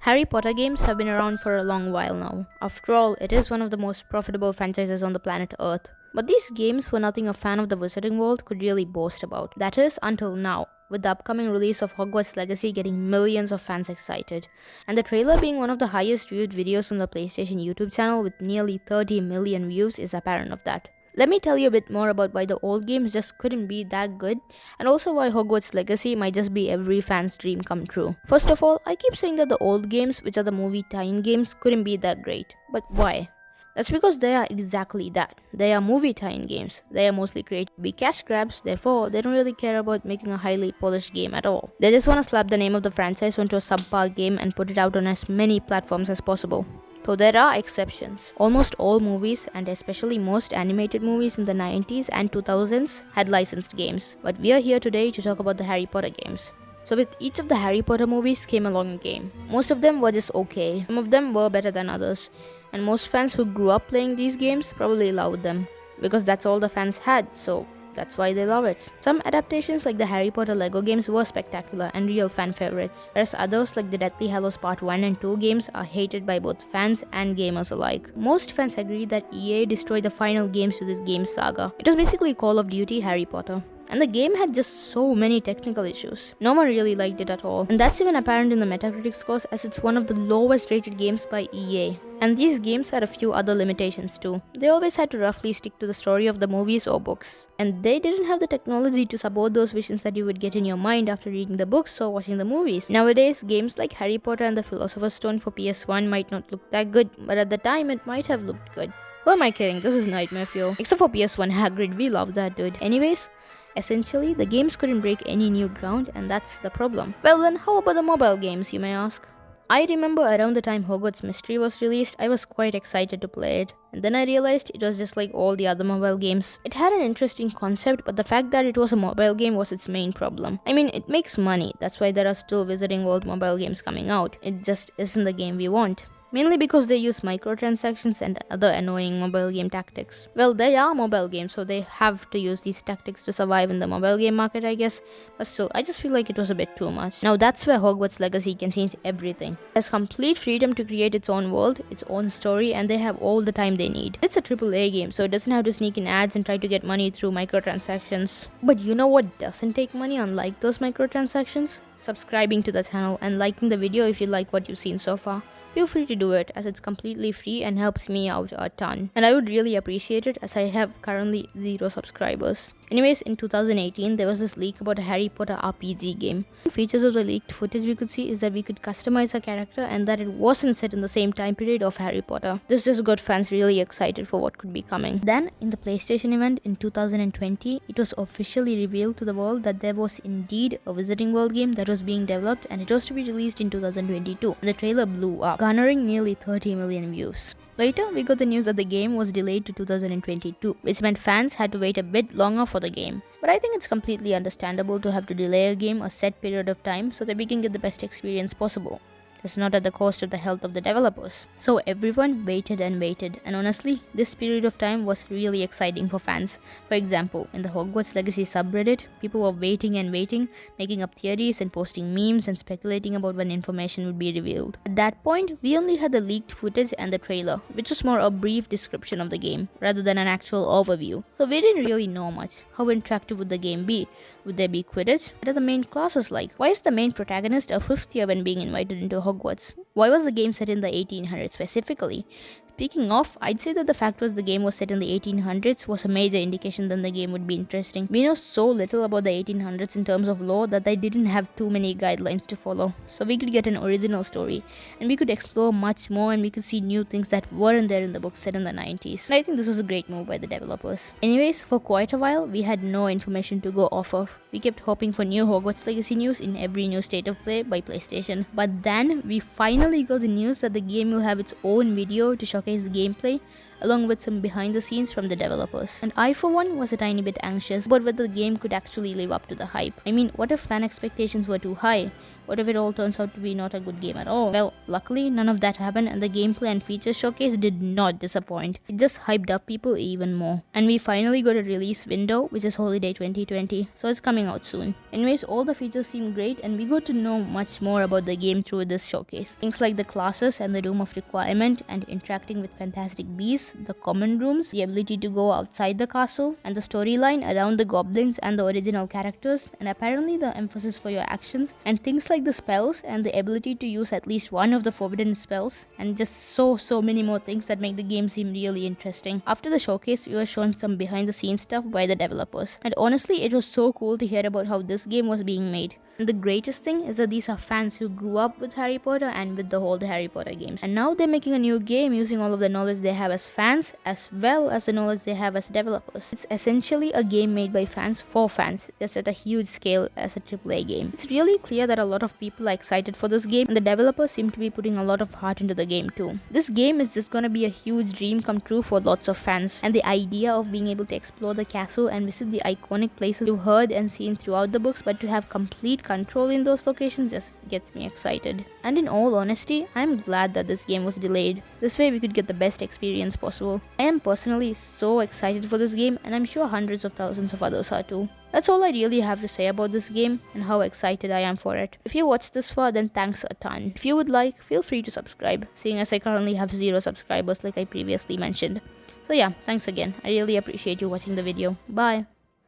Harry Potter games have been around for a long while now. After all, it is one of the most profitable franchises on the planet Earth. But these games were nothing a fan of the Wizarding World could really boast about. That is, until now, with the upcoming release of Hogwarts Legacy getting millions of fans excited, and the trailer being one of the highest viewed videos on the PlayStation YouTube channel with nearly 30 million views is apparent of that. Let me tell you a bit more about why the old games just couldn't be that good, and also why Hogwarts Legacy might just be every fan's dream come true. First of all, I keep saying that the old games, which are the movie tie-in games, couldn't be that great. But why? That's because they are exactly that. They are movie tie-in games. They are mostly created to be cash grabs, therefore they don't really care about making a highly polished game at all. They just want to slap the name of the franchise onto a subpar game and put it out on as many platforms as possible. Though there are exceptions. Almost all movies, and especially most animated movies in the 90s and 2000s, had licensed games. But we are here today to talk about the Harry Potter games. So with each of the Harry Potter movies came along a game. Most of them were just okay, some of them were better than others, and most fans who grew up playing these games probably loved them, because that's all the fans had, so that's why they love it. Some adaptations like the Harry Potter Lego games were spectacular and real fan favorites, whereas others like the Deathly Hallows Part 1 and 2 games are hated by both fans and gamers alike. Most fans agree that EA destroyed the final games to this game saga. It was basically Call of Duty Harry Potter. And the game had just so many technical issues. No one really liked it at all. And that's even apparent in the Metacritic scores, as it's one of the lowest rated games by EA. And these games had a few other limitations too. They always had to roughly stick to the story of the movies or books. And they didn't have the technology to support those visions that you would get in your mind after reading the books or watching the movies. Nowadays, games like Harry Potter and the Philosopher's Stone for PS1 might not look that good, but at the time it might have looked good. Who am I kidding? This is nightmare fuel. Except for PS1 Hagrid, we love that dude. Anyways, essentially, the games couldn't break any new ground, and that's the problem. Well then, how about the mobile games, you may ask? I remember around the time Hogwarts Mystery was released, I was quite excited to play it. And then I realized it was just like all the other mobile games. It had an interesting concept, but the fact that it was a mobile game was its main problem. I mean, it makes money, that's why there are still Wizarding World mobile games coming out. It just isn't the game we want. Mainly because they use microtransactions and other annoying mobile game tactics. Well, they are mobile games, so they have to use these tactics to survive in the mobile game market, I guess. But still, I just feel like it was a bit too much. Now that's where Hogwarts Legacy can change everything. It has complete freedom to create its own world, its own story, and they have all the time they need. It's a AAA game, so it doesn't have to sneak in ads and try to get money through microtransactions. But you know what doesn't take money unlike those microtransactions? Subscribing to the channel and liking the video if you like what you've seen so far. Feel free to do it, as it's completely free and helps me out a ton. And I would really appreciate it, as I have currently 0 subscribers. Anyways, in 2018, there was this leak about a Harry Potter RPG game. One features of the leaked footage we could see is that we could customize our character and that it wasn't set in the same time period of Harry Potter. This just got fans really excited for what could be coming. Then, in the PlayStation event in 2020, it was officially revealed to the world that there was indeed a Wizarding World game that was being developed, and it was to be released in 2022. And the trailer blew up, garnering nearly 30 million views. Later, we got the news that the game was delayed to 2022, which meant fans had to wait a bit longer for the game. But I think it's completely understandable to have to delay a game a set period of time so that we can get the best experience possible. It's not at the cost of the health of the developers. So everyone waited and waited, and honestly, this period of time was really exciting for fans. For example, in the Hogwarts Legacy subreddit, people were waiting and waiting, making up theories and posting memes and speculating about when information would be revealed. At that point, we only had the leaked footage and the trailer, which was more a brief description of the game, rather than an actual overview. So we didn't really know much. How interactive would the game be? Would there be Quidditch? What are the main classes like? Why is the main protagonist a 5th year when being invited into Hogwarts? Why was the game set in the 1800s specifically? Speaking of, I'd say that the fact was the game was set in the 1800s was a major indication that the game would be interesting. We know so little about the 1800s in terms of lore that they didn't have too many guidelines to follow. So we could get an original story, and we could explore much more, and we could see new things that weren't there in the book set in the 90s. And I think this was a great move by the developers. Anyways, for quite a while, we had no information to go off of. We kept hoping for new Hogwarts Legacy news in every new state of play by PlayStation. But then, we finally got the news that the game will have its own video to showcase the gameplay, along with some behind the scenes from the developers. And I for one was a tiny bit anxious about whether the game could actually live up to the hype. I mean, what if fan expectations were too high? What if it all turns out to be not a good game at all? Well, luckily none of that happened, and the gameplay and features showcase did not disappoint. It just hyped up people even more. And we finally got a release window, which is Holiday 2020, so it's coming out soon. Anyways, all the features seem great, and we got to know much more about the game through this showcase. Things like the classes and the room of requirement, and interacting with fantastic beasts, the common rooms, the ability to go outside the castle, and the storyline around the goblins and the original characters, and apparently the emphasis for your actions, and things like the spells and the ability to use at least one of the forbidden spells, and just so many more things that make the game seem really interesting. After the showcase, we were shown some behind the scenes stuff by the developers, and honestly it was so cool to hear about how this game was being made. And the greatest thing is that these are fans who grew up with Harry Potter and with the whole Harry Potter games. And now they're making a new game using all of the knowledge they have as fans as well as the knowledge they have as developers. It's essentially a game made by fans for fans, just at a huge scale as a AAA game. It's really clear that a lot of people are excited for this game, and the developers seem to be putting a lot of heart into the game too. This game is just gonna be a huge dream come true for lots of fans, and the idea of being able to explore the castle and visit the iconic places you've heard and seen throughout the books, but to have complete control in those locations just gets me excited. And in all honesty, I'm glad that this game was delayed. This way we could get the best experience possible. I am personally so excited for this game, and I'm sure hundreds of thousands of others are too. That's all I really have to say about this game and how excited I am for it. If you watched this far, then thanks a ton. If you would like, feel free to subscribe, seeing as I currently have 0 subscribers like I previously mentioned. So yeah, thanks again. I really appreciate you watching the video. Bye.